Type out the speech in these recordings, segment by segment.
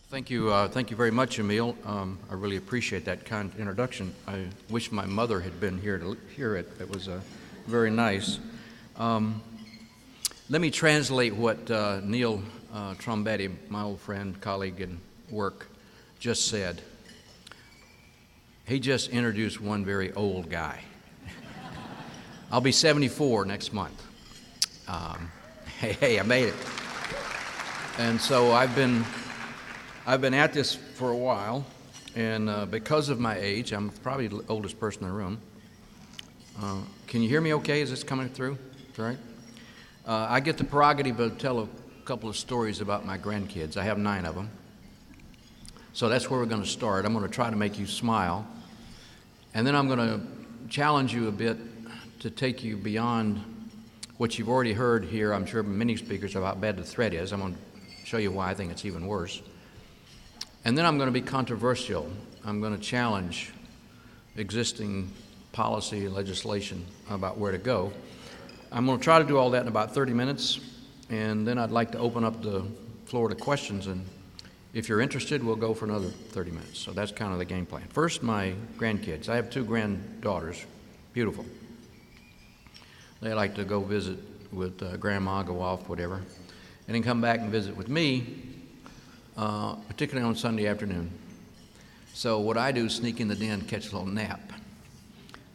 Thank you very much, Emil. I really appreciate that kind introduction. I wish my mother had been here to hear it. It was very nice. Let me translate what Neil Trombetti, my old friend, colleague, and work, just said. He just introduced one very old guy. I'll be 74 next month. Hey, I made it. And so I've been at this for a while, and because of my age, I'm probably the oldest person in the room. Can you hear me okay? Is this coming through? All right. I get the prerogative to tell a couple of stories about my grandkids. I have 9 of them. So that's where we're going to start. I'm going to try to make you smile, and then I'm going to challenge you a bit to take you beyond what you've already heard here, I'm sure, many speakers, about how bad the threat is. I'm going to show you why I think it's even worse. And then I'm going to be controversial. I'm going to challenge existing policy legislation about where to go. I'm going to try to do all that in about 30 minutes, and then I'd like to open up the floor to questions, and if you're interested, we'll go for another 30 minutes. So that's kind of the game plan. First, my grandkids. I have 2 granddaughters, beautiful. They like to go visit with grandma, go off, whatever, and then come back and visit with me, particularly on Sunday afternoon. So what I do is sneak in the den, catch a little nap.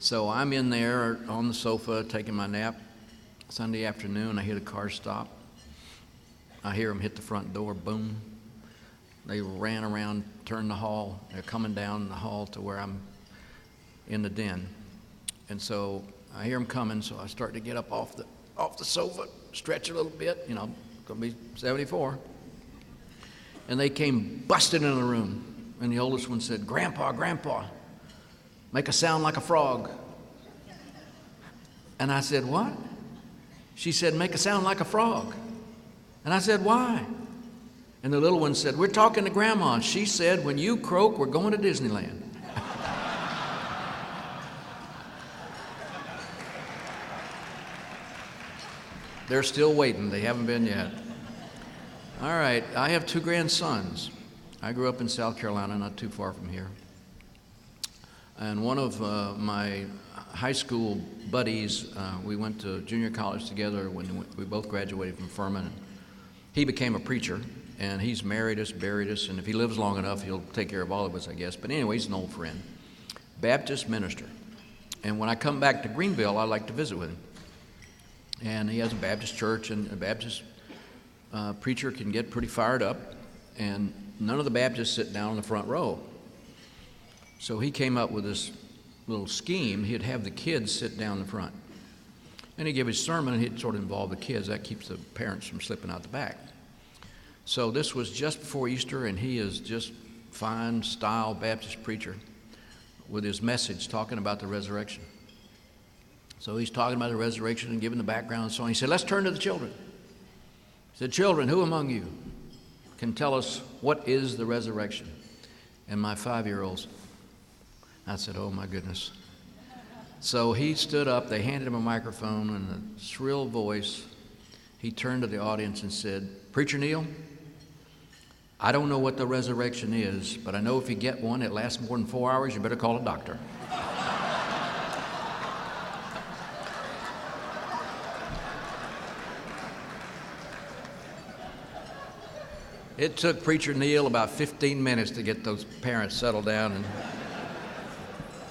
So I'm in there on the sofa taking my nap Sunday afternoon. I hear the car stop. I hear them hit the front door, boom. They ran around, turned the hall. They're coming down the hall to where I'm in the den. And so I hear them coming, so I start to get up off the sofa, stretch a little bit, going to be 74. And they came busting into the room, and the oldest one said, Grandpa, make a sound like a frog. And I said, what? She said, make a sound like a frog. And I said, why? And the little one said, we're talking to Grandma. She said, when you croak, we're going to Disneyland. They're still waiting. They haven't been yet. All right, I have 2 grandsons. I grew up in South Carolina, not too far from here. And one of my high school buddies, we went to junior college together when we both graduated from Furman. He became a preacher, and he's married us, buried us, and if he lives long enough, he'll take care of all of us, I guess. But anyway, he's an old friend, Baptist minister. And when I come back to Greenville, I like to visit with him. And he has a Baptist church, and a Baptist preacher can get pretty fired up, and none of the Baptists sit down in the front row. So he came up with this little scheme. He'd have the kids sit down in the front. And he'd give his sermon, and he'd sort of involve the kids. That keeps the parents from slipping out the back. So this was just before Easter, and he is just fine style Baptist preacher with his message talking about the resurrection. So he's talking about the resurrection and giving the background and so on. He said, let's turn to the children. He said, children, who among you can tell us what is the resurrection? And my 5-year-olds, I said, oh my goodness. So he stood up, they handed him a microphone, and a shrill voice, he turned to the audience and said, Preacher Neil, I don't know what the resurrection is, but I know if you get one, it lasts more than 4 hours, you better call a doctor. It took Preacher Neil about 15 minutes to get those parents settled down and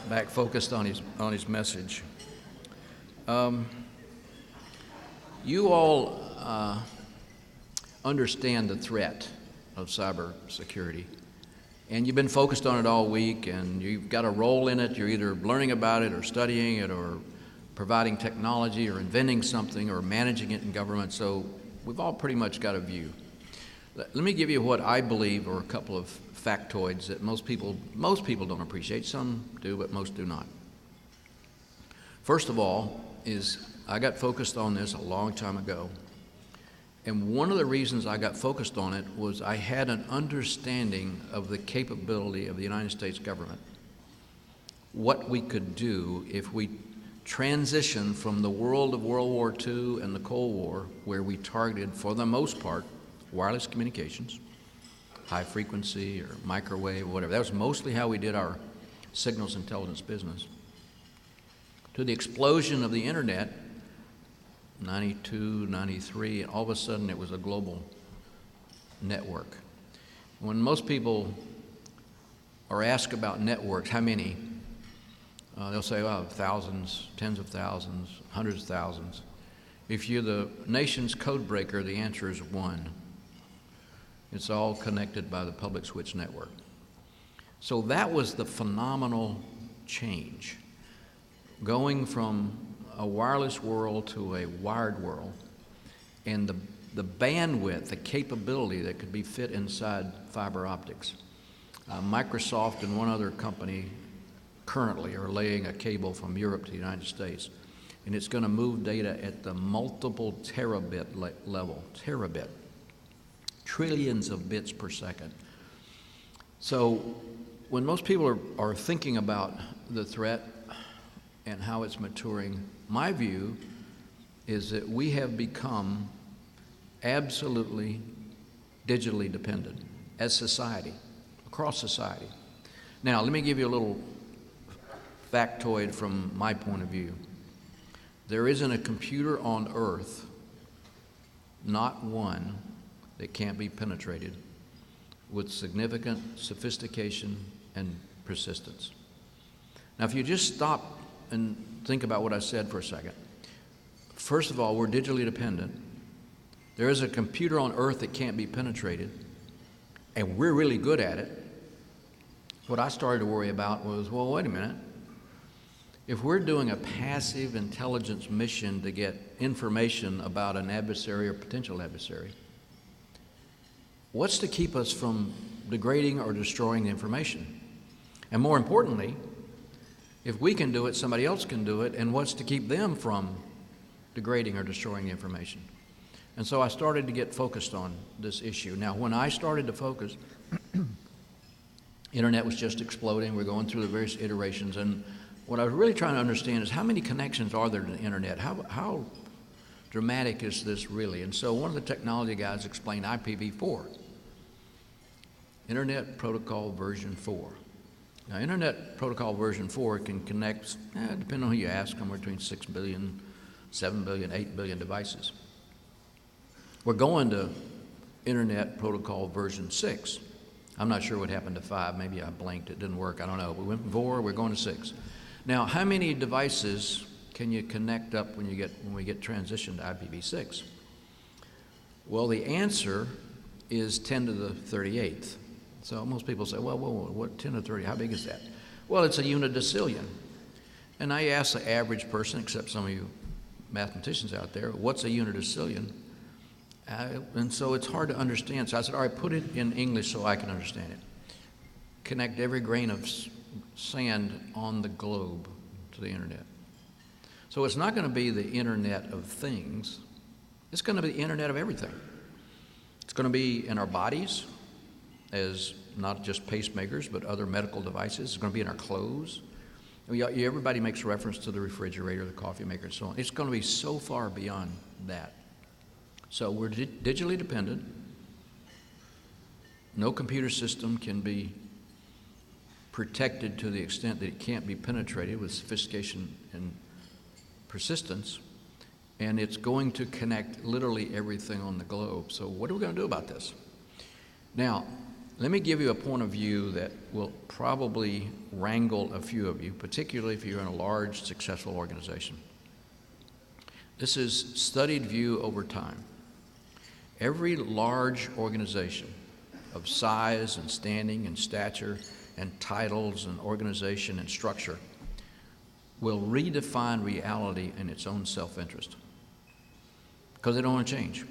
back focused on his message. You all understand the threat of cybersecurity, and you've been focused on it all week, and you've got a role in it. You're either learning about it or studying it or providing technology or inventing something or managing it in government, so we've all pretty much got a view. Let me give you what I believe are a couple of factoids that most people don't appreciate. Some do, but most do not. First of all is I got focused on this a long time ago. And one of the reasons I got focused on it was I had an understanding of the capability of the United States government, what we could do if we transitioned from the world of World War II and the Cold War, where we targeted, for the most part, wireless communications, high frequency or microwave or whatever. That was mostly how we did our signals intelligence business. To the explosion of the internet, 92, 93, and all of a sudden it was a global network. When most people are asked about networks, how many? They'll say, oh, thousands, tens of thousands, hundreds of thousands. If you're the nation's code breaker, the answer is one. It's all connected by the public switch network. So that was the phenomenal change, going from a wireless world to a wired world, and the bandwidth, the capability that could be fit inside fiber optics. Microsoft and one other company currently are laying a cable from Europe to the United States, and it's going to move data at the multiple terabit level, terabit, trillions of bits per second. So when most people are thinking about the threat and how it's maturing, my view is that we have become absolutely digitally dependent as society, across society. Now, let me give you a little factoid from my point of view. There isn't a computer on earth, not one, that can't be penetrated with significant sophistication and persistence. Now, if you just stop and think about what I said for a second, first of all, we're digitally dependent. There is a computer on earth that can't be penetrated, and we're really good at it. What I started to worry about was, well, wait a minute. If we're doing a passive intelligence mission to get information about an adversary or potential adversary, what's to keep us from degrading or destroying the information? And more importantly, if we can do it, somebody else can do it, and what's to keep them from degrading or destroying the information? And so I started to get focused on this issue. Now, when I started to focus, internet was just exploding. We're going through the various iterations, and what I was really trying to understand is how many connections are there to the internet? How dramatic is this really? And so one of the technology guys explained IPv4, Internet Protocol version 4. Now, Internet Protocol version 4 can connect, depending on who you ask, somewhere between 6 billion, 7 billion, 8 billion devices. We're going to Internet Protocol version 6. I'm not sure what happened to 5. Maybe I blinked. It didn't work. I don't know. We went from 4. We're going to 6. Now, how many devices can you connect up when we get transitioned to IPv6? Well, the answer is 10 to the 38th. So most people say, well, what 10 to 30? How big is that? Well, it's a unidecillion. And I ask the average person, except some of you mathematicians out there, what's a unidecillion? And so it's hard to understand. So I said, all right, put it in English so I can understand it. Connect every grain of sand on the globe to the internet. So it's not going to be the internet of things. It's going to be the internet of everything. It's going to be in our bodies as not just pacemakers, but other medical devices. It's going to be in our clothes. Everybody makes reference to the refrigerator, the coffee maker, and so on. It's going to be so far beyond that. So we're digitally dependent. No computer system can be protected to the extent that it can't be penetrated with sophistication and persistence, and it's going to connect literally everything on the globe. So what are we going to do about this? Now, let me give you a point of view that will probably wrangle a few of you, particularly if you're in a large, successful organization. This is studied view over time. Every large organization of size and standing and stature and titles and organization and structure will redefine reality in its own self-interest because they don't want to change.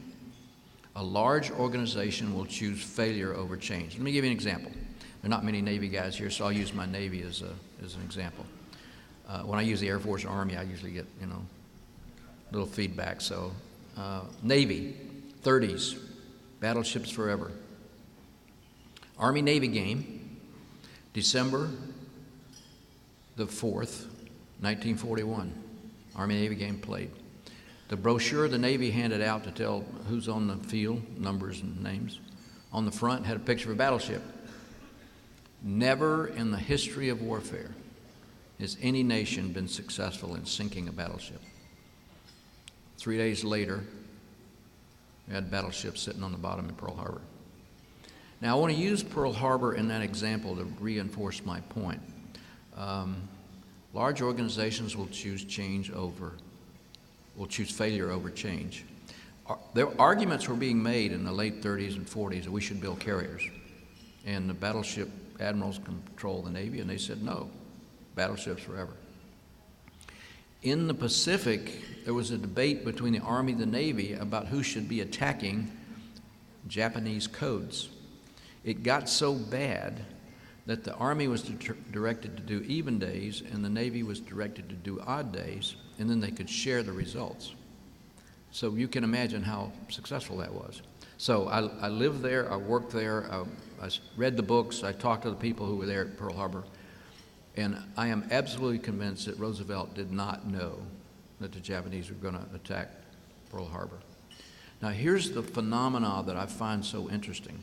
A large organization will choose failure over change. Let me give you an example. There are not many Navy guys here, so I'll use my Navy as an example. When I use the Air Force or Army, I usually get, little feedback. So Navy, 30s, battleships forever. Army-Navy game, December the 4th, 1941. Army-Navy game played. The brochure the Navy handed out to tell who's on the field, numbers and names, On the front had a picture of a battleship. Never in the history of warfare has any nation been successful in sinking a battleship. 3 days later, we had battleships sitting on the bottom in Pearl Harbor. Now, I want to use Pearl Harbor in that example to reinforce my point. Large organizations will choose failure over change. Arguments were being made in the late 30s and 40s that we should build carriers. And the battleship admirals control the Navy, and they said no, battleships forever. In the Pacific, there was a debate between the Army and the Navy about who should be attacking Japanese codes. It got so bad that the Army was directed to do even days and the Navy was directed to do odd days, and then they could share the results. So you can imagine how successful that was. So I lived there, I worked there, I read the books, I talked to the people who were there at Pearl Harbor, and I am absolutely convinced that Roosevelt did not know that the Japanese were going to attack Pearl Harbor. Now here's the phenomena that I find so interesting.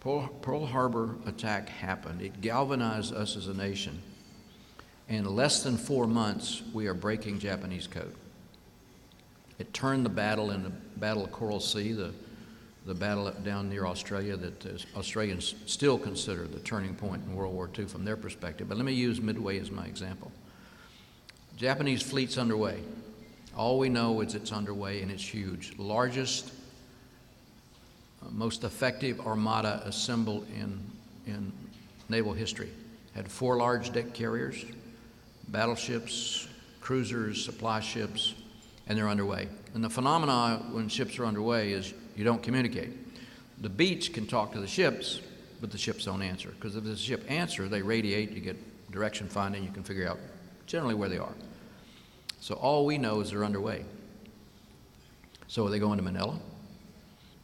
Pearl Harbor attack happened. It galvanized us as a nation. In less than 4 months, we are breaking Japanese code. It turned the battle in the Battle of Coral Sea, the battle down near Australia that Australians still consider the turning point in World War II from their perspective. But let me use Midway as my example. Japanese fleet's underway. All we know is it's underway and it's huge. Largest, most effective armada assembled in naval history. Had 4 large deck carriers, battleships, cruisers, supply ships, and they're underway. And the phenomena when ships are underway is you don't communicate. The beach can talk to the ships, but the ships don't answer. Because if the ship answers, they radiate, you get direction finding, you can figure out generally where they are. So all we know is they're underway. So are they going to Manila?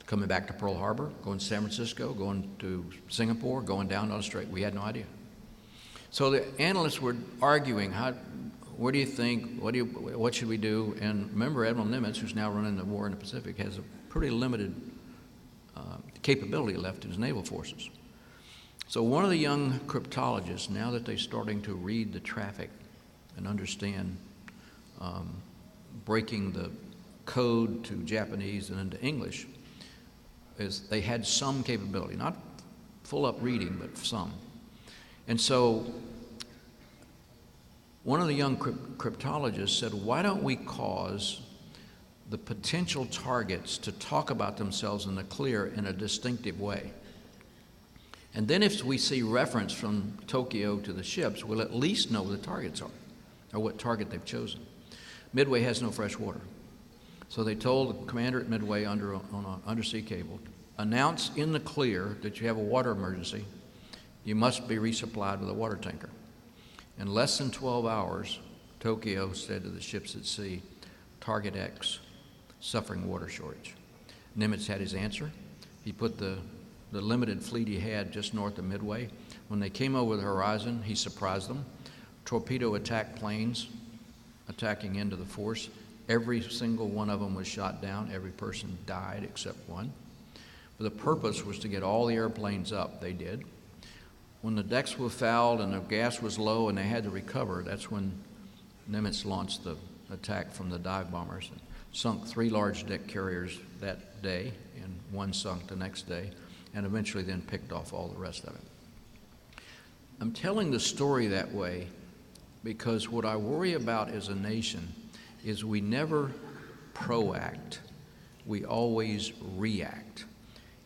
Coming back to Pearl Harbor, going to San Francisco, going to Singapore, going down to Australia? We had no idea. So the analysts were arguing, what do you think, what should we do? And remember, Admiral Nimitz, who's now running the war in the Pacific, has a pretty limited capability left in his naval forces. So one of the young cryptologists, now that they're starting to read the traffic and understand breaking the code to Japanese and into English, is they had some capability, not full up reading, but some. And so one of the young cryptologists said, why don't we cause the potential targets to talk about themselves in the clear in a distinctive way? And then if we see reference from Tokyo to the ships, we'll at least know what the targets are, or what target they've chosen. Midway has no fresh water. So they told the commander at Midway on an undersea cable, announce in the clear that you have a water emergency. You must be resupplied with a water tanker. In less than 12 hours, Tokyo said to the ships at sea, target X, suffering water shortage. Nimitz had his answer. He put the limited fleet he had just north of Midway. When they came over the horizon, he surprised them. Torpedo attack planes attacking into the force. Every single one of them was shot down. Every person died except one. But the purpose was to get all the airplanes up. They did. When the decks were fouled and the gas was low and they had to recover, that's when Nimitz launched the attack from the dive bombers and sunk 3 large deck carriers that day, and 1 sunk the next day, and eventually then picked off all the rest of it. I'm telling the story that way because what I worry about as a nation is we never proact, we always react.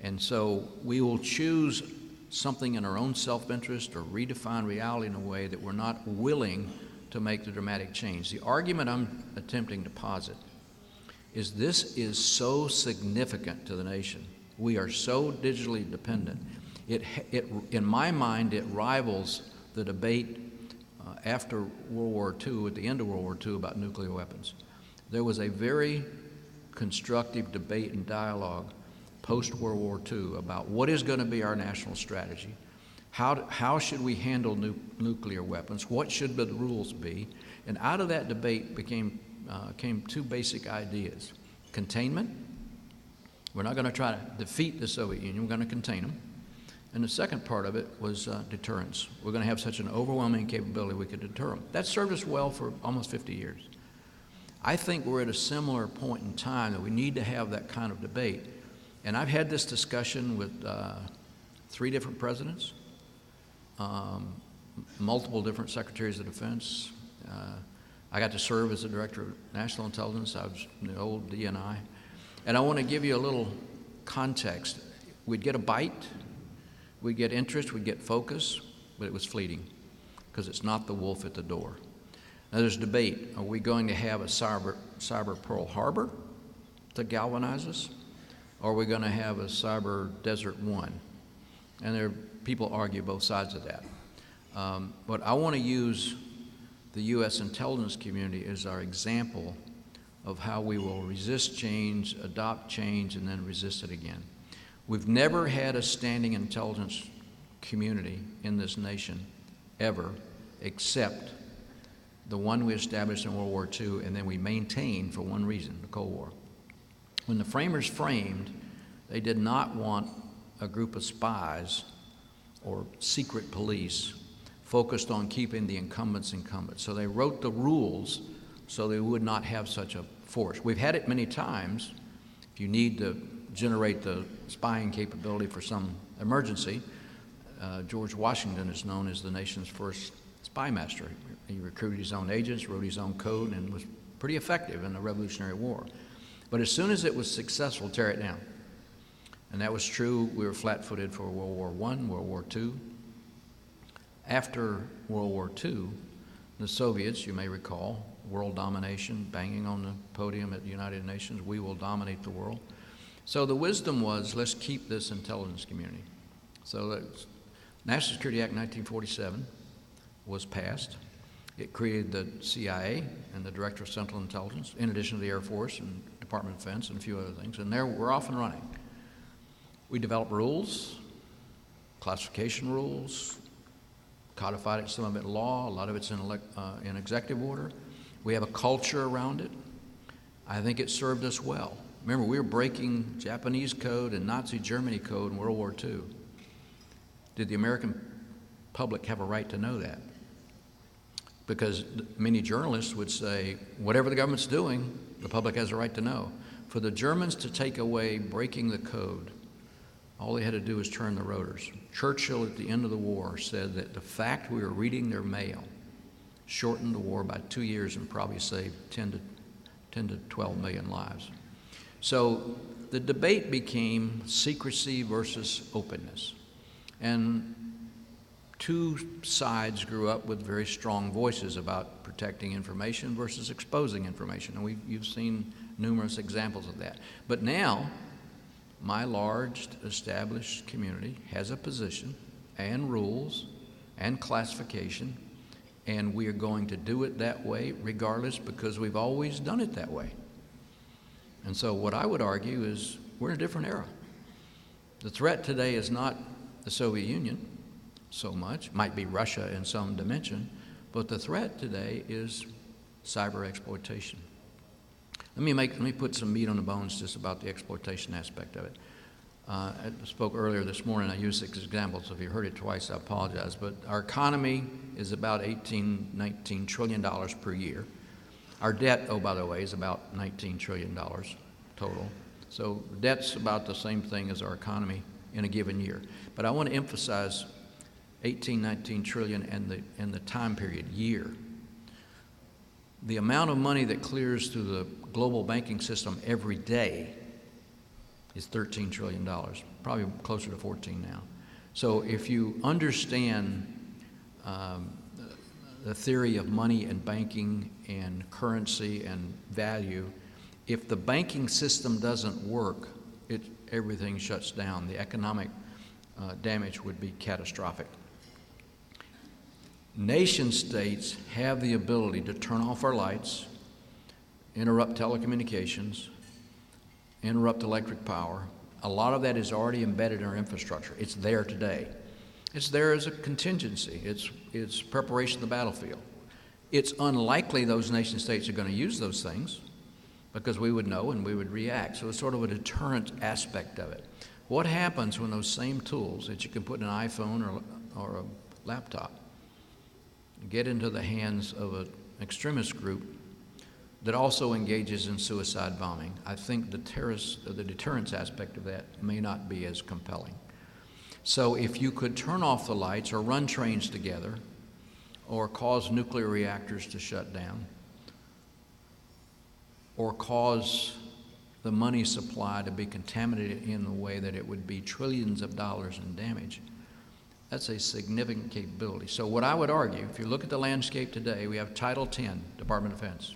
And so we will choose something in our own self-interest or redefine reality in a way that we're not willing to make the dramatic change. The argument I'm attempting to posit is this is so significant to the nation. We are so digitally dependent. In my mind, it rivals the debate after World War II, at the end of World War II, about nuclear weapons. There was a very constructive debate and dialogue post-World War II about what is going to be our national strategy, how should we handle nuclear weapons, what should the rules be, and out of that debate came 2 basic ideas: containment We're not going to try to defeat the Soviet Union. We're going to contain them. And the second part of it was deterrence. We're going to have such an overwhelming capability we could deter them. That served us well for almost 50 years. I think we're at a similar point in time that we need to have that kind of debate. And I've had this discussion with 3 different presidents, multiple different secretaries of defense. I got to serve as the director of national intelligence. I was in the old DNI. And I want to give you a little context. We'd get a bite, we'd get interest, we'd get focus, but it was fleeting because it's not the wolf at the door. Now there's debate. Are we going to have a cyber Pearl Harbor to galvanize us? Or are we going to have a cyber Desert One? And people argue both sides of that. But I want to use the U.S. intelligence community as our example of how we will resist change, adopt change, and then resist it again. We've never had a standing intelligence community in this nation ever, except the one we established in World War II, and then we maintained for one reason, the Cold War. When the framers framed, they did not want a group of spies or secret police focused on keeping the incumbents incumbent. So they wrote the rules so they would not have such a force. We've had it many times. If you need to generate the spying capability for some emergency, George Washington is known as the nation's first spy master. He recruited his own agents, wrote his own code, and was pretty effective in the Revolutionary War. But as soon as it was successful, tear it down. And that was true. We were flat-footed for World War I, World War II. After World War II, the Soviets, you may recall, world domination, banging on the podium at the United Nations, we will dominate the world. So the wisdom was, let's keep this intelligence community. So the National Security Act 1947 was passed. It created the CIA and the Director of Central Intelligence, in addition to the Air Force and Department of Defense and a few other things, and there we're off and running. We developed rules, classification rules, codified it, some of it in law, a lot of it's in executive order. We have a culture around it. I think it served us well. Remember, we were breaking Japanese code and Nazi Germany code in World War II. Did the American public have a right to know that? Because many journalists would say, whatever the government's doing, the public has a right to know. For the Germans to take away breaking the code, all they had to do was turn the rotors. Churchill at the end of the war said that the fact we were reading their mail shortened the war by 2 years and probably saved 10 to 12 million lives. So the debate became secrecy versus openness. And two sides grew up with very strong voices about protecting information versus exposing information. And you've seen numerous examples of that. But now, my large established community has a position and rules and classification, and we are going to do it that way regardless because we've always done it that way. And so what I would argue is we're in a different era. The threat today is not the Soviet Union so much, might be Russia in some dimension, but the threat today is cyber exploitation. Let me put some meat on the bones just about the exploitation aspect of it. I spoke earlier this morning, I used 6 examples. If you heard it twice, I apologize. But our economy is about $19 trillion per year. Our debt, oh, by the way, is about $19 trillion total. So debt's about the same thing as our economy in a given year. But I want to emphasize 19 trillion and the time period, year. The amount of money that clears through the global banking system every day is $13 trillion, probably closer to 14 now. So if you understand the theory of money and banking and currency and value, if the banking system doesn't work, everything shuts down. The economic damage would be catastrophic. Nation states have the ability to turn off our lights, interrupt telecommunications, interrupt electric power. A lot of that is already embedded in our infrastructure. It's there today. It's there as a contingency. It's preparation of the battlefield. It's unlikely those nation states are going to use those things, because we would know and we would react. So it's sort of a deterrent aspect of it. What happens when those same tools that you can put in an iPhone or a laptop get into the hands of an extremist group that also engages in suicide bombing? I think the deterrence aspect of that may not be as compelling. So if you could turn off the lights or run trains together or cause nuclear reactors to shut down or cause the money supply to be contaminated in a way that it would be trillions of dollars in damage, that's a significant capability. So what I would argue, if you look at the landscape today, we have Title 10, Department of Defense,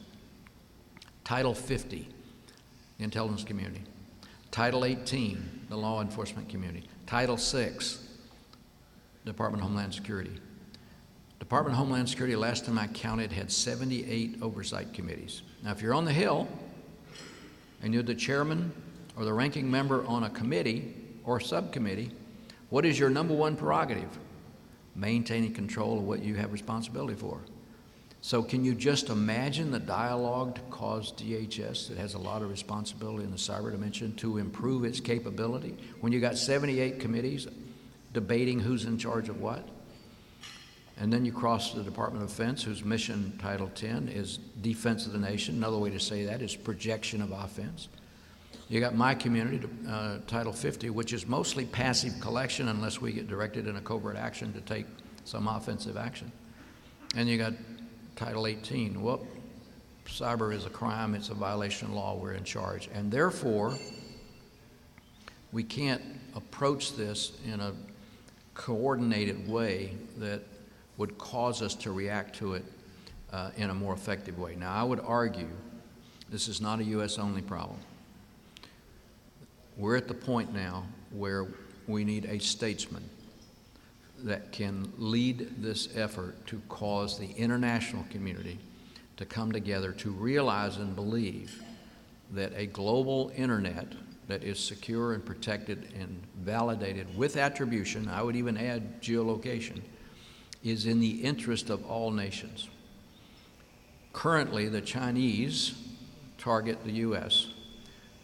Title 50, the intelligence community, Title 18, the law enforcement community, Title 6, Department of Homeland Security. Department of Homeland Security, last time I counted, had 78 oversight committees. Now, if you're on the Hill and you're the chairman or the ranking member on a committee or subcommittee, what is your number one prerogative? Maintaining control of what you have responsibility for. So can you just imagine the dialogue to cause DHS, that has a lot of responsibility in the cyber dimension, to improve its capability when you got 78 committees debating who's in charge of what? And then you cross to the Department of Defense, whose mission, Title 10, is defense of the nation. Another way to say that is projection of offense. You got my community, Title 50, which is mostly passive collection unless we get directed in a covert action to take some offensive action. And you got Title 18. Well, cyber is a crime, it's a violation of law, we're in charge. And therefore, we can't approach this in a coordinated way that would cause us to react to it in a more effective way. Now, I would argue this is not a U.S.-only problem. We're at the point now where we need a statesman that can lead this effort to cause the international community to come together to realize and believe that a global internet that is secure and protected and validated with attribution, I would even add geolocation, is in the interest of all nations. Currently, the Chinese target the U.S.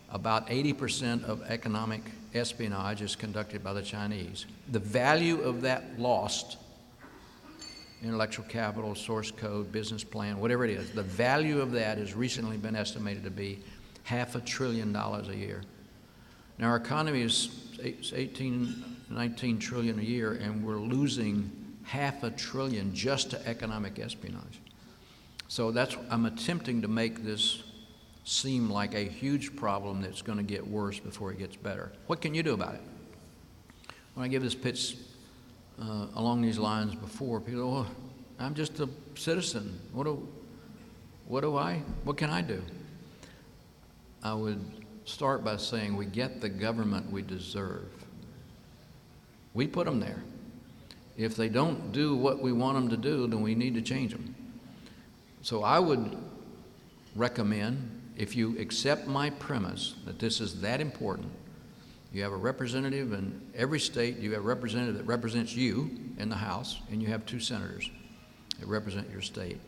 About 80% of economic espionage is conducted by the Chinese. The value of that lost intellectual capital, source code, business plan, whatever it is, the value of that has recently been estimated to be $500 billion a year. Now, our economy is 18, 19 trillion a year, and we're losing $500 billion just to economic espionage. So I'm attempting to make this seem like a huge problem that's going to get worse before it gets better. What can you do about it? When I give this pitch along these lines before, people go, oh, I'm just a citizen. What can I do? I would start by saying we get the government we deserve. We put them there. If they don't do what we want them to do, then we need to change them. So I would recommend, if you accept my premise that this is that important, you have a representative in every state, you have a representative that represents you in the House, and you have 2 senators that represent your state.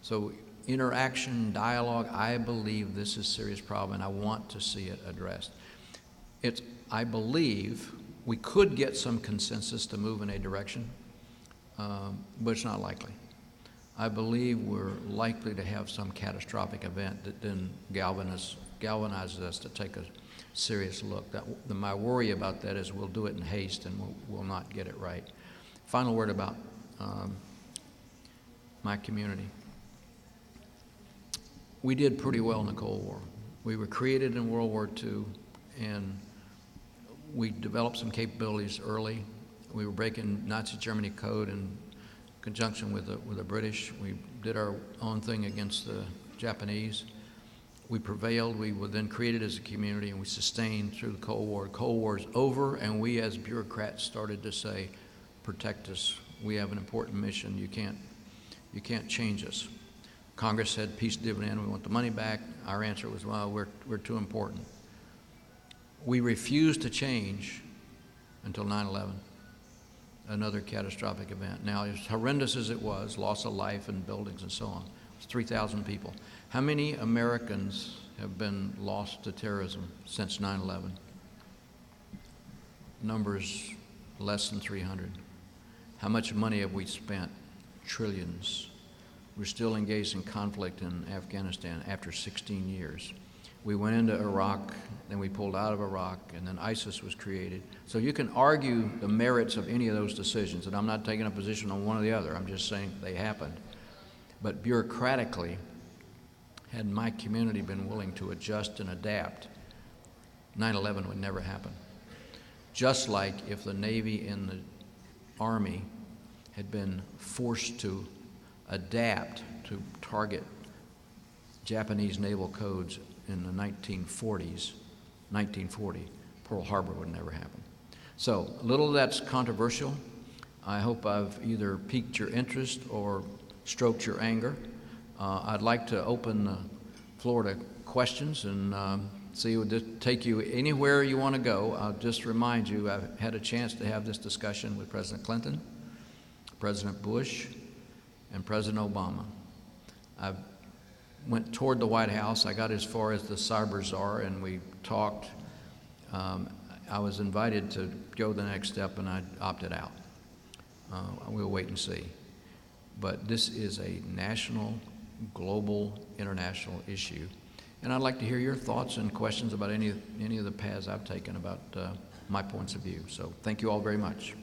So interaction, dialogue, I believe this is a serious problem, and I want to see it addressed. I believe we could get some consensus to move in a direction, but it's not likely. I believe we're likely to have some catastrophic event that then galvanizes us to take a serious look. My worry about that is we'll do it in haste and we'll not get it right. Final word about my community. We did pretty well in the Cold War. We were created in World War II, and we developed some capabilities early. We were breaking Nazi Germany code in conjunction with the British. We did our own thing against the Japanese. We prevailed. We were then created as a community, and we sustained through the Cold War. The Cold War is over, and we as bureaucrats started to say, protect us. We have an important mission. You can't change us. Congress said peace dividend, we want the money back. Our answer was, well, we're too important. We refused to change until 9/11, another catastrophic event. Now, as horrendous as it was, loss of life and buildings and so on, it was 3,000 people. How many Americans have been lost to terrorism since 9/11. Numbers less than 300. How much money have we spent? Trillions. We're still engaged in conflict in Afghanistan after 16 years. We went into Iraq, then we pulled out of Iraq, and then ISIS was created. So you can argue the merits of any of those decisions, and I'm not taking a position on one or the other. I'm just saying they happened. But bureaucratically, had my community been willing to adjust and adapt, 9/11 would never happen. Just like if the Navy and the Army had been forced to adapt to target Japanese naval codes in the 1940, Pearl Harbor would never happen. So a little of that's controversial. I hope I've either piqued your interest or stroked your anger. I'd like to open the floor to questions and see would this take you anywhere you want to go. I'll just remind you, I've had a chance to have this discussion with President Clinton, President Bush, and President Obama. I went toward the White House. I got as far as the cyber czar, and we talked. I was invited to go the next step, and I opted out. We'll wait and see. But this is a national, global, international issue. And I'd like to hear your thoughts and questions about any of the paths I've taken about my points of view. So thank you all very much.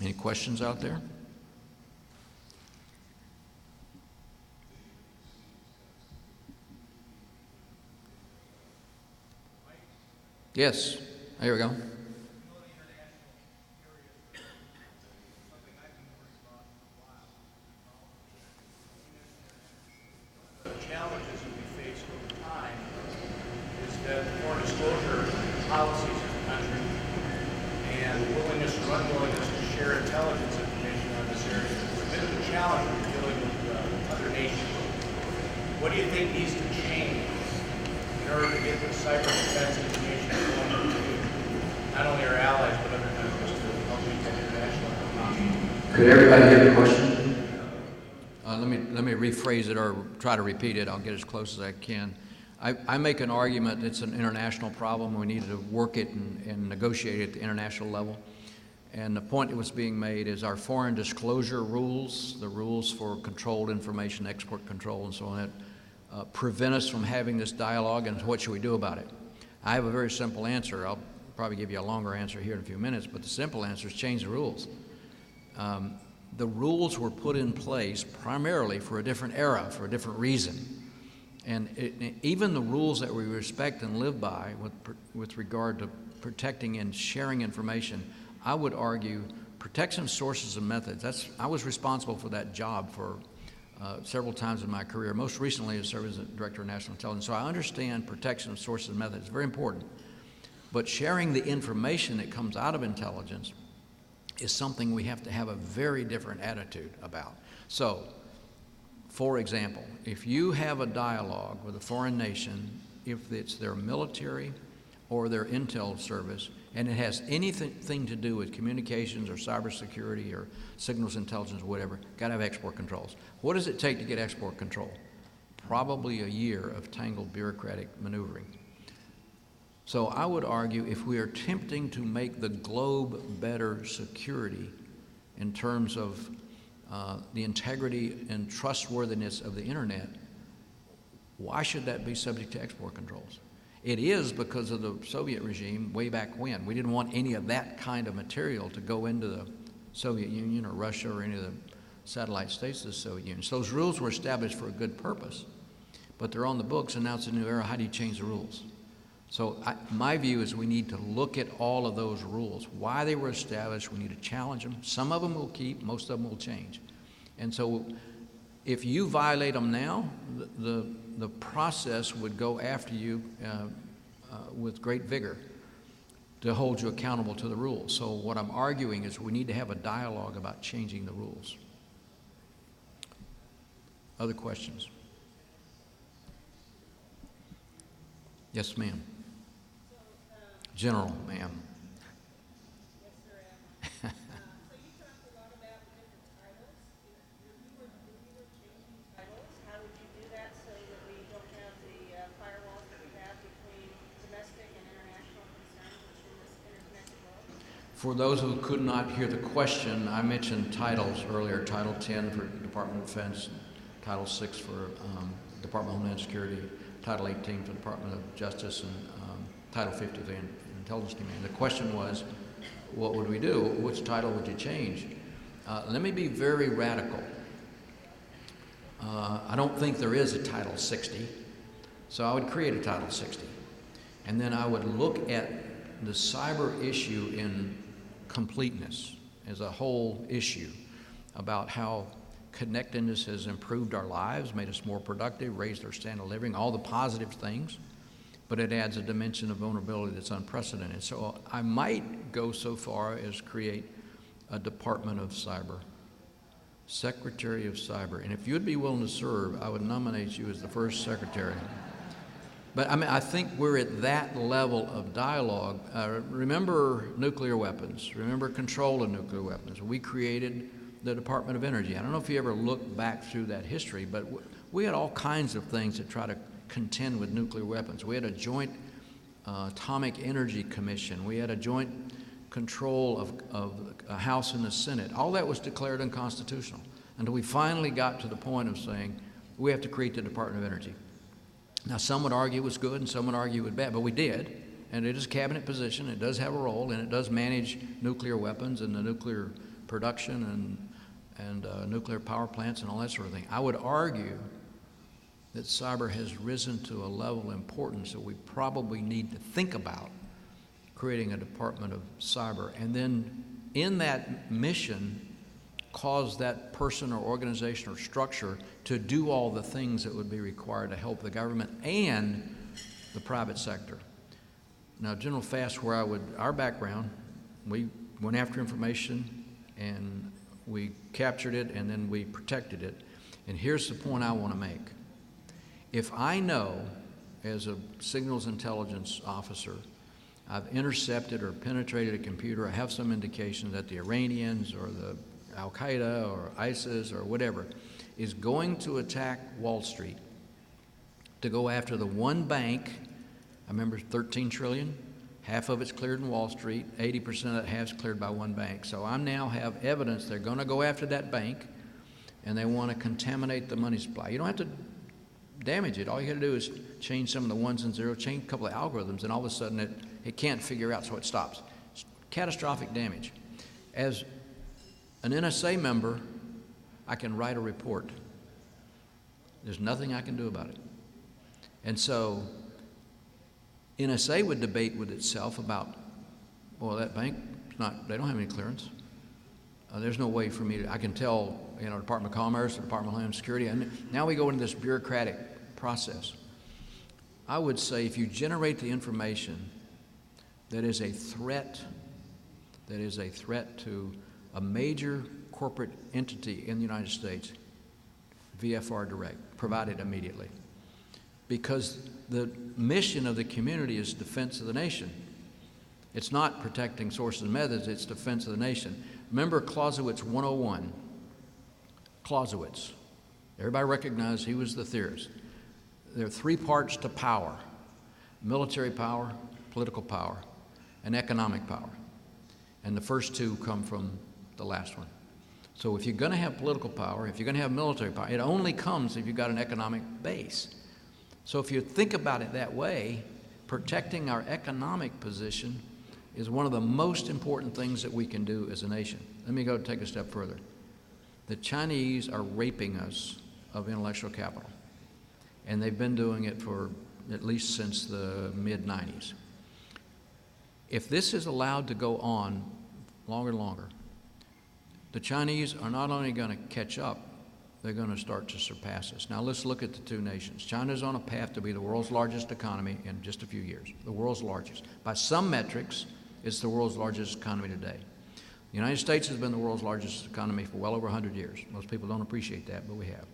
Any questions out there? Yes, there we go. The challenges that we face over time is that foreign disclosure policies in the country and willingness or unwillingness to share intelligence information on this area is a bit of a challenge when you're dealing with other nations. What do you think needs to change in order to get the cyber defense information going to not only our allies but other countries to help meet that international economy? Could everybody hear the question? Let me rephrase it or try to repeat it. I'll get as close as I can. I make an argument it's an international problem. We need to work it and negotiate it at the international level. And the point that was being made is our foreign disclosure rules, the rules for controlled information, export control and so on, that prevent us from having this dialogue, and what should we do about it? I have a very simple answer. I'll probably give you a longer answer here in a few minutes, but the simple answer is change the rules. The rules were put in place primarily for a different era, for a different reason. And even the rules that we respect and live by with regard to protecting and sharing information, I would argue protection of sources and methods. I was responsible for that job for several times in my career, most recently as serving as the Director of National Intelligence. So I understand protection of sources and methods. It's very important. But sharing the information that comes out of intelligence is something we have to have a very different attitude about. So, for example, if you have a dialogue with a foreign nation, if it's their military or their intel service, and it has anything to do with communications or cybersecurity or signals intelligence or whatever, got to have export controls. What does it take to get export control? Probably a year of tangled bureaucratic maneuvering. So I would argue if we are attempting to make the globe better security in terms of the integrity and trustworthiness of the internet, why should that be subject to export controls? It is because of the Soviet regime way back when. We didn't want any of that kind of material to go into the Soviet Union or Russia or any of the satellite states of the Soviet Union. So those rules were established for a good purpose, but they're on the books, and now it's a new era. How do you change the rules? So my view is we need to look at all of those rules, why they were established. We need to challenge them. Some of them will keep, most of them will change. And so if you violate them now, the process would go after you with great vigor to hold you accountable to the rules. So what I'm arguing is we need to have a dialogue about changing the rules. Other questions? Yes, ma'am. General, ma'am. For those who could not hear the question, I mentioned titles earlier, Title 10 for Department of Defense, Title 6 for Department of Homeland Security, Title 18 for Department of Justice, and Title 50 for the Intelligence Community. The question was, what would we do? Which title would you change? Let me be very radical. I don't think there is a Title 60, so I would create a Title 60. And then I would look at the cyber issue in completeness as a whole issue about how connectedness has improved our lives, made us more productive, raised our standard of living, all the positive things, but it adds a dimension of vulnerability that's unprecedented. So I might go so far as create a Department of Cyber, Secretary of Cyber. And if you'd be willing to serve, I would nominate you as the first secretary. But I mean, I think we're at that level of dialogue. Remember nuclear weapons. Remember control of nuclear weapons. We created the Department of Energy. I don't know if you ever look back through that history, but we had all kinds of things that try to contend with nuclear weapons. We had a joint atomic energy commission. We had a joint control of a House and the Senate. All that was declared unconstitutional until we finally got to the point of saying we have to create the Department of Energy. Now, some would argue it was good and some would argue it was bad, but we did, and it is a cabinet position. It does have a role, and it does manage nuclear weapons and the nuclear production and nuclear power plants and all that sort of thing. I would argue that cyber has risen to a level of importance that we probably need to think about creating a Department of Cyber, and then in that mission, cause that person or organization or structure to do all the things that would be required to help the government and the private sector. Now, General Fast, our background, we went after information and we captured it and then we protected it. And here's the point I want to make. If I know, as a signals intelligence officer, I've intercepted or penetrated a computer, I have some indication that the Iranians or the Al-Qaeda or ISIS or whatever is going to attack Wall Street to go after the one bank. I remember 13 trillion, half of it's cleared in Wall Street, 80% of that half's cleared by one bank. So I now have evidence they're going to go after that bank and they want to contaminate the money supply. You don't have to damage it. All you got to do is change some of the ones and zeros, change a couple of algorithms, and all of a sudden it can't figure out, so it stops. It's catastrophic damage. As an NSA member, I can write a report. There's nothing I can do about it. And so NSA would debate with itself about, well, that bank, they don't have any clearance. There's no way for me to, I can tell, Department of Commerce, the Department of Homeland Security, and now we go into this bureaucratic process. I would say if you generate the information that is a threat to a major corporate entity in the United States, VFR Direct, provide it immediately. Because the mission of the community is defense of the nation. It's not protecting sources and methods, it's defense of the nation. Remember Clausewitz 101. Clausewitz. Everybody recognized he was the theorist. There are three parts to power: military power, political power, and economic power. And the first two come from the last one. So if you're going to have political power, if you're going to have military power, it only comes if you've got an economic base. So if you think about it that way, protecting our economic position is one of the most important things that we can do as a nation. Let me go take a step further. The Chinese are raping us of intellectual capital, and they've been doing it for at least since the mid-90s. If this is allowed to go on longer and longer, the Chinese are not only going to catch up, they're going to start to surpass us. Now let's look at the two nations. China's on a path to be the world's largest economy in just a few years, the world's largest. By some metrics, it's the world's largest economy today. The United States has been the world's largest economy for well over 100 years. Most people don't appreciate that, but we have.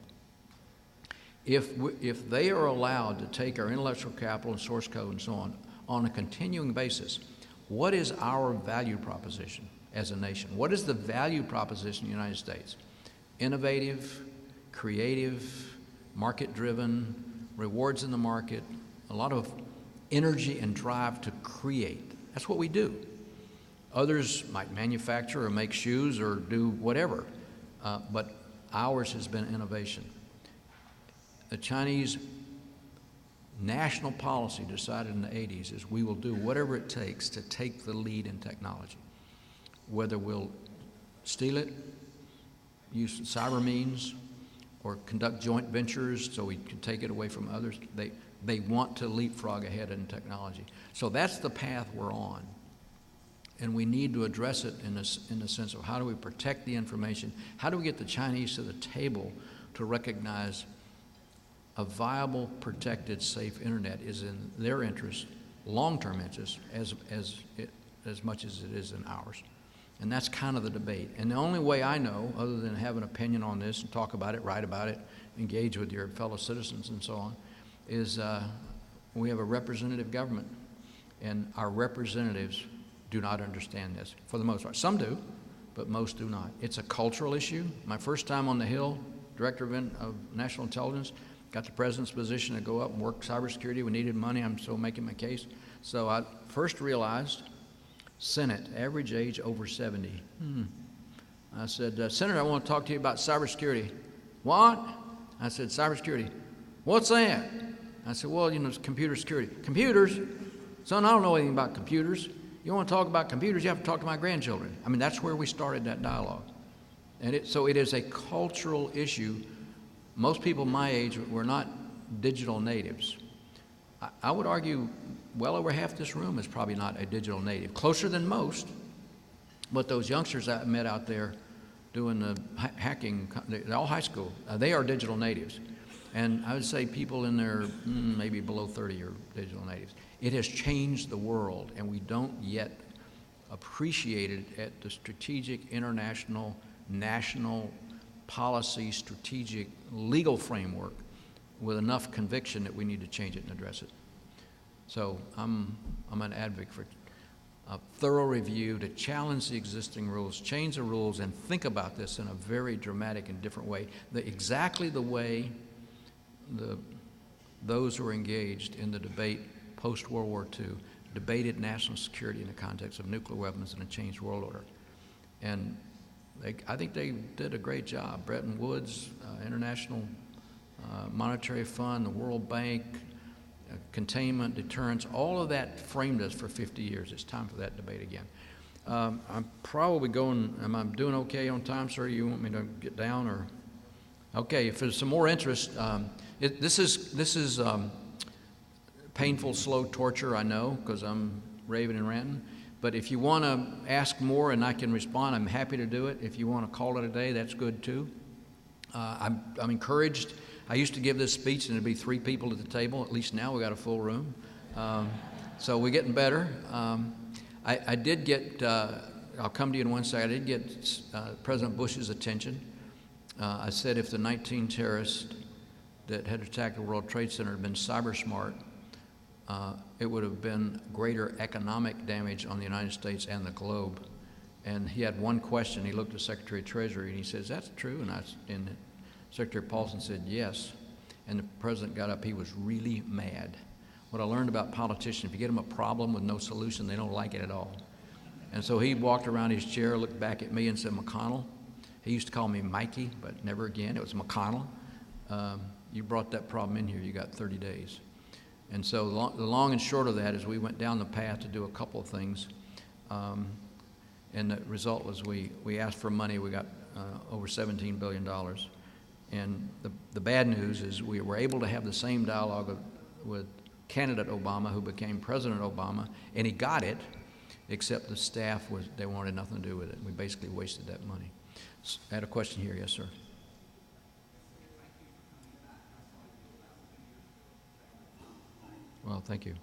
If they are allowed to take our intellectual capital and source code and so on a continuing basis, what is our value proposition as a nation? What is the value proposition in the United States? Innovative, creative, market-driven, rewards in the market, a lot of energy and drive to create. That's what we do. Others might manufacture or make shoes or do whatever, but ours has been innovation. The Chinese national policy decided in the 80s is we will do whatever it takes to take the lead in technology. Whether we'll steal it, use cyber means, or conduct joint ventures so we can take it away from others, they want to leapfrog ahead in technology. So that's the path we're on. And we need to address it in the sense of how do we protect the information? How do we get the Chinese to the table to recognize a viable, protected, safe internet is in their interest, long-term interest, as much as it is in ours. And that's kind of the debate. And the only way I know, other than have an opinion on this and talk about it, write about it, engage with your fellow citizens and so on, is we have a representative government. And our representatives do not understand this, for the most part. Some do, but most do not. It's a cultural issue. My first time on the Hill, Director of National Intelligence, got the President's position to go up and work cybersecurity. We needed money. I'm still making my case. So I first realized Senate, average age over 70. I said, Senator, I want to talk to you about cybersecurity. What? I said, cybersecurity. What's that? I said, well, it's computer security. Computers? Son, I don't know anything about computers. You want to talk about computers, you have to talk to my grandchildren. I mean, that's where we started that dialogue. And so it is a cultural issue. Most people my age were not digital natives. I would argue well over half this room is probably not a digital native. Closer than most, but those youngsters I met out there doing the hacking, they're all high school, they are digital natives. And I would say people in their maybe below 30 are digital natives. It has changed the world, and we don't yet appreciate it at the strategic, international, national, policy, strategic, legal framework with enough conviction that we need to change it and address it. So I'm an advocate for a thorough review to challenge the existing rules, change the rules, and think about this in a very dramatic and different way, exactly the way those who are engaged in the debate post-World War II debated national security in the context of nuclear weapons and a changed world order. And I think they did a great job. Bretton Woods, International Monetary Fund, the World Bank, containment, deterrence, all of that framed us for 50 years. It's time for that debate again. I'm probably am I doing okay on time, sir? You want me to get down or? Okay, if there's some more interest, this is painful, slow torture, I know, because I'm raving and ranting. But if you want to ask more and I can respond, I'm happy to do it. If you want to call it a day, that's good too. I'm encouraged. I used to give this speech and there'd be 3 people at the table. At least now we got a full room. So we're getting better. I did get, I'll come to you in one second, I did get President Bush's attention. I said if the 19 terrorists that had attacked the World Trade Center had been cyber smart, it would have been greater economic damage on the United States and the globe. And he had one question. He looked at Secretary of Treasury and he says, that's true? And Secretary Paulson said, yes. And the president got up. He was really mad. What I learned about politicians, if you get them a problem with no solution, they don't like it at all. And so he walked around his chair, looked back at me and said, McConnell. He used to call me Mikey, but never again. It was McConnell. You brought that problem in here. You got 30 days. And so the long and short of that is we went down the path to do a couple of things. And the result was we asked for money. We got over $17 billion. And the bad news is we were able to have the same dialogue with candidate Obama, who became President Obama, and he got it, except the staff, they wanted nothing to do with it. We basically wasted that money. I had a question here. Yes, sir. Well, thank you.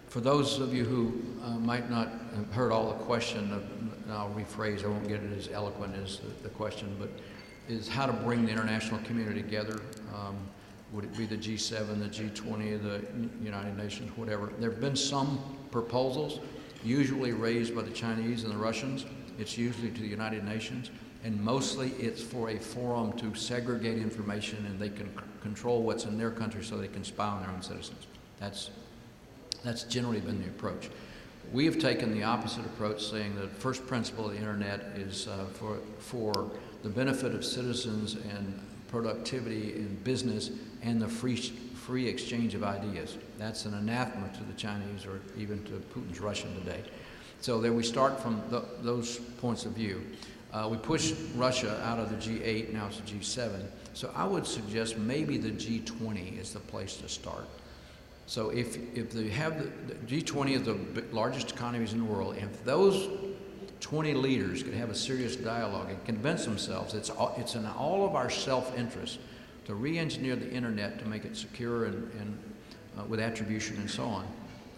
For those of you who might not have heard all the question, and I'll rephrase, I won't get it as eloquent as the question, but is how to bring the international community together. Would it be the G7, the G20, the United Nations, whatever? There have been some proposals, usually raised by the Chinese and the Russians. It's usually to the United Nations, and mostly it's for a forum to segregate information and they can control what's in their country so they can spy on their own citizens. That's generally been the approach. We have taken the opposite approach, saying that the first principle of the internet is for the benefit of citizens and productivity in business and the free exchange of ideas. That's an anathema to the Chinese or even to Putin's Russia today. So there we start from those points of view. We pushed Russia out of the G8, now it's the G7. So I would suggest maybe the G20 is the place to start. So if they have the G20 is the largest economies in the world, and if those 20 leaders could have a serious dialogue and convince themselves it's in all of our self-interest to re-engineer the internet to make it secure and with attribution and so on,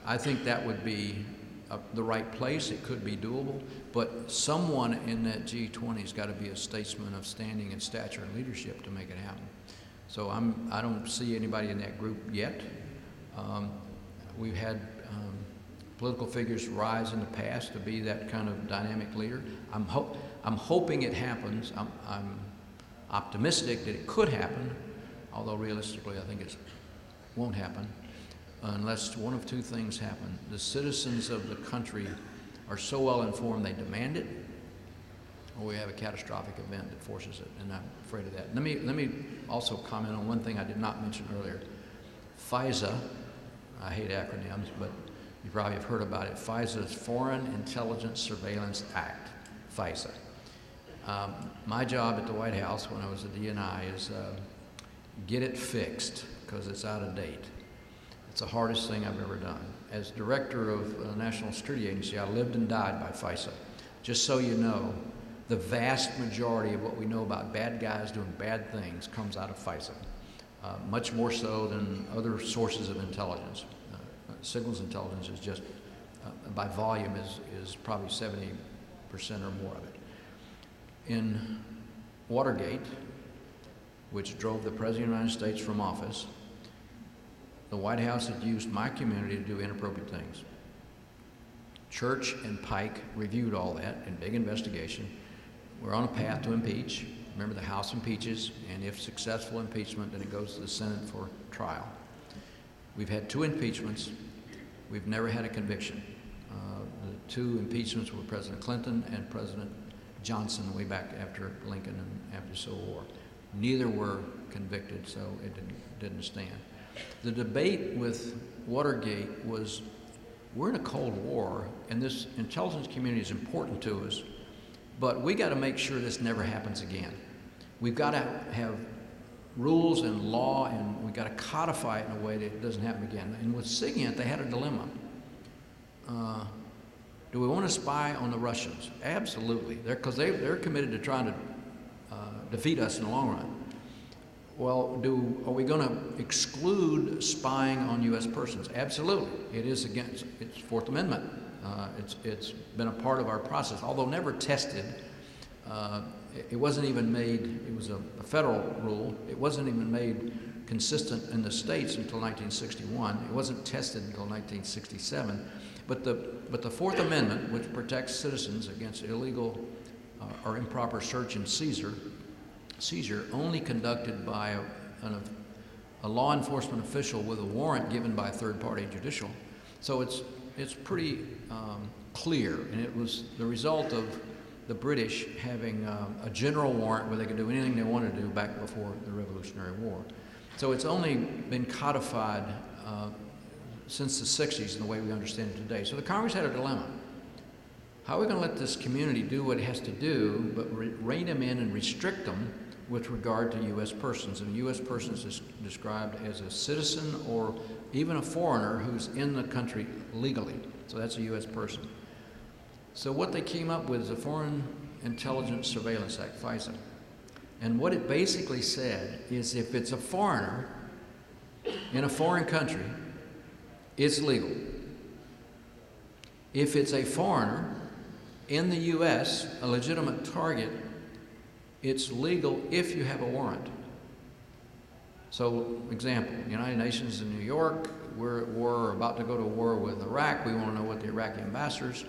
I think that would be the right place. It could be doable, but someone in that G20 has got to be a statesman of standing and stature and leadership to make it happen. So I don't see anybody in that group yet. We've had political figures rise in the past to be that kind of dynamic leader. I'm hoping it happens. I'm optimistic that it could happen, although realistically I think it won't happen unless one of two things happen. The citizens of the country are so well informed they demand it, or we have a catastrophic event that forces it, and I'm afraid of that. Let me also comment on one thing I did not mention earlier. Fisa, I hate acronyms, but you probably have heard about it. FISA is Foreign Intelligence Surveillance Act, FISA. My job at the White House when I was at DNI is get it fixed because it's out of date. It's the hardest thing I've ever done. As director of the National Security Agency, I lived and died by FISA. Just so you know, the vast majority of what we know about bad guys doing bad things comes out of FISA. Much more so than other sources of intelligence. Signals intelligence is just, by volume, is probably 70% or more of it. In Watergate, which drove the President of the United States from office, the White House had used my community to do inappropriate things. Church and Pike reviewed all that in big investigation. We're on a path to impeach. Remember, the House impeaches, and if successful impeachment, then it goes to the Senate for trial. We've had 2 impeachments. We've never had a conviction. The 2 impeachments were President Clinton and President Johnson way back after Lincoln and after the Civil War. Neither were convicted, so it didn't stand. The debate with Watergate was, we're in a Cold War, and this intelligence community is important to us, but we got to make sure this never happens again. We've got to have rules and law, and we've got to codify it in a way that it doesn't happen again. And with SIGINT, they had a dilemma. Do we want to spy on the Russians? Absolutely, because they're committed to trying to defeat us in the long run. Well, are we going to exclude spying on U.S. persons? Absolutely. It is against its Fourth Amendment. It's been a part of our process, although never tested. It wasn't even made, it was a federal rule, it wasn't even made consistent in the states until 1961. It wasn't tested until 1967. But the Fourth Amendment, which protects citizens against illegal or improper search and seizure only conducted by a law enforcement official with a warrant given by a third-party judicial. So it's pretty clear, and it was the result of the British having a general warrant where they could do anything they wanted to do back before the Revolutionary War. So it's only been codified since the 60s in the way we understand it today. So the Congress had a dilemma. How are we going to let this community do what it has to do, but rein them in and restrict them with regard to U.S. persons? And a U.S. person is described as a citizen or even a foreigner who's in the country legally. So that's a U.S. person. So what they came up with is the Foreign Intelligence Surveillance Act, FISA. And what it basically said is if it's a foreigner in a foreign country, it's legal. If it's a foreigner in the U.S., a legitimate target, it's legal if you have a warrant. So, example, United Nations in New York, we're at war, about to go to war with Iraq. We want to know what the Iraqi ambassador's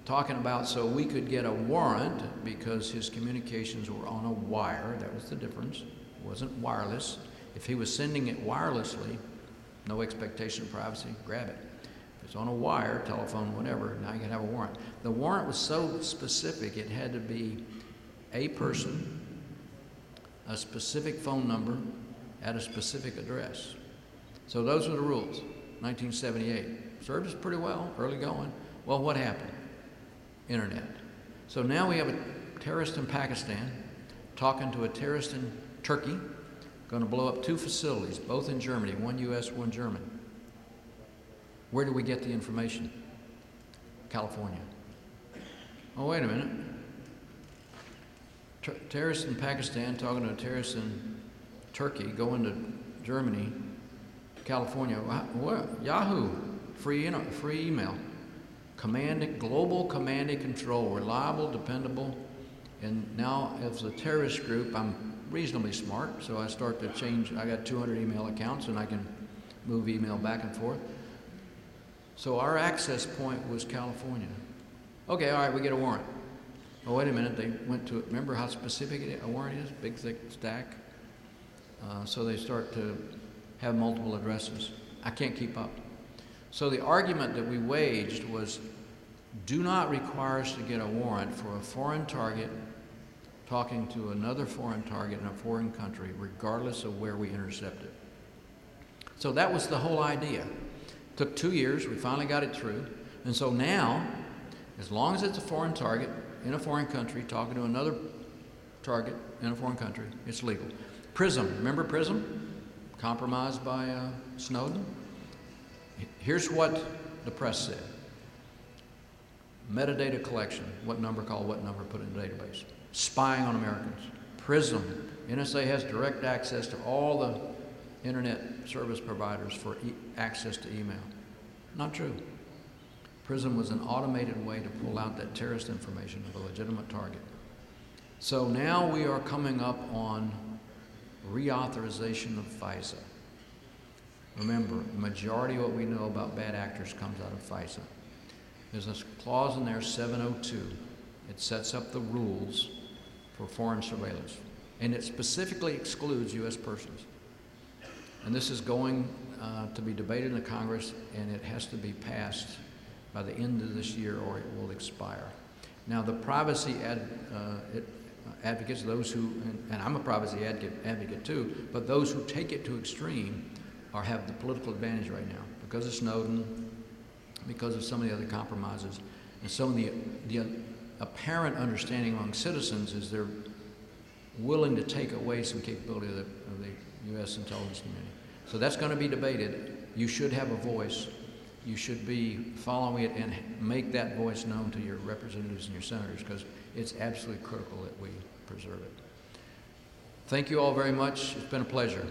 talking about, so we could get a warrant because his communications were on a wire. That was the difference. It wasn't wireless. If he was sending it wirelessly, no expectation of privacy, grab it. If it's on a wire, telephone, whatever, now you can have a warrant. The warrant was so specific, it had to be a person, a specific phone number, at a specific address. So those were the rules, 1978. Served us pretty well, early going. Well, what happened? Internet. So now we have a terrorist in Pakistan talking to a terrorist in Turkey, going to blow up 2 facilities, both in Germany, one U.S., one German. Where do we get the information? California. Oh, wait a minute. Terrorist in Pakistan talking to a terrorist in Turkey, going to Germany, California. What? Yahoo, free email. Global command and control, reliable, dependable. And now, as a terrorist group, I'm reasonably smart, so I start to change. I got 200 email accounts, and I can move email back and forth. So our access point was California. Okay, all right, we get a warrant. Oh, wait a minute, they went to, remember how specific a warrant is? Big, thick stack. So they start to have multiple addresses. I can't keep up. So the argument that we waged was, do not require us to get a warrant for a foreign target talking to another foreign target in a foreign country, regardless of where we intercept it. So that was the whole idea. Took 2 years, we finally got it through. And so now, as long as it's a foreign target in a foreign country talking to another target in a foreign country, it's legal. PRISM, remember PRISM? Compromised by Snowden? Here's what the press said. Metadata collection, what number call what number, put in the database. Spying on Americans. PRISM, NSA has direct access to all the internet service providers for access to email. Not true. PRISM was an automated way to pull out that terrorist information of a legitimate target. So now we are coming up on reauthorization of Fisa. Remember, the majority of what we know about bad actors comes out of Fisa. There's a clause in there, 702. It sets up the rules for foreign surveillance, and it specifically excludes U.S. persons. And this is going to be debated in the Congress, and it has to be passed by the end of this year or it will expire. Now, the privacy advocates, those who, and I'm a privacy advocate too, but those who take it to extreme have the political advantage right now because of Snowden, because of some of the other compromises, and some of the apparent understanding among citizens is they're willing to take away some capability of the U.S. intelligence community. So that's going to be debated. You should have a voice. You should be following it and make that voice known to your representatives and your senators because it's absolutely critical that we preserve it. Thank you all very much. It's been a pleasure.